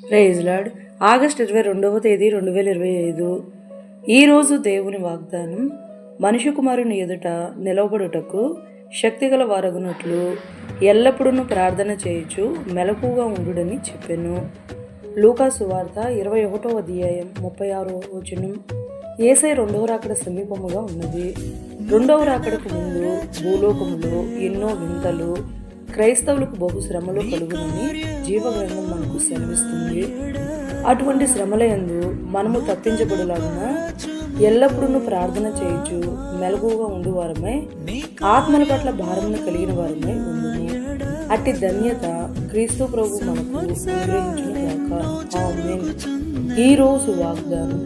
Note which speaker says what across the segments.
Speaker 1: Praise lord. August 22వ తేదీ 2025. ఈరోజు దేవుని వాగ్దానం, మనుష్య కుమారుని ఎదుట నిలవబడుటకు శక్తిగల వారగునట్లు ఎల్లప్పుడూ ప్రార్థన చేయుచు మెలకుగా ఉండుడని చెప్పెను. లూకా సువార్త 21వ అధ్యాయం 36వ వచనం. యేసయ్య రెండవ రాకడ సమీపముగా ఉన్నది. రెండవ రాకడకు ముందు భూలోకములో ఎన్నో వింతలు, క్రైస్తవులకు బహు శ్రమలు కలుగునని జీవగ్రంథం మనకు సెలవిస్తుంది. అటువంటి శ్రమలయందు మనము తప్పించబడులాగున ఎల్లప్పుడూ ప్రార్థన చేయుచు మెలకుగా ఉండు వారమై ఆత్మల పట్ల భారమును కలిగిన వారమై ఉండును. అట్టి ధన్యత క్రీస్తు ప్రభు మనకు అనుగ్రహించును గాక. ఆమేన్. ఈ రోజు వాగ్దానం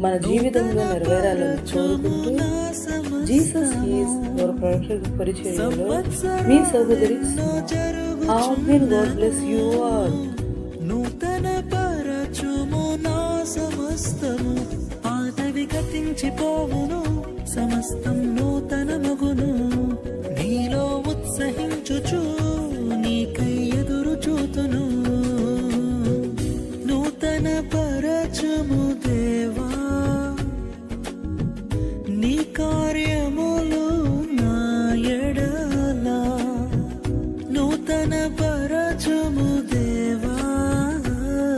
Speaker 1: మన జీవితంలో నెరవేరాలని కోరుకుంటూ జీసస్ ఈజ్ యువర్ పర్ఫెక్ట్ పరిచర్యలో మీ సహోదరి. Amen. God bless you all.
Speaker 2: నూతన పరచుము నా సమస్తము, పాతవి గతించిపోవును, సమస్తం నూతన మగును, నీలో ఉత్సహించుచు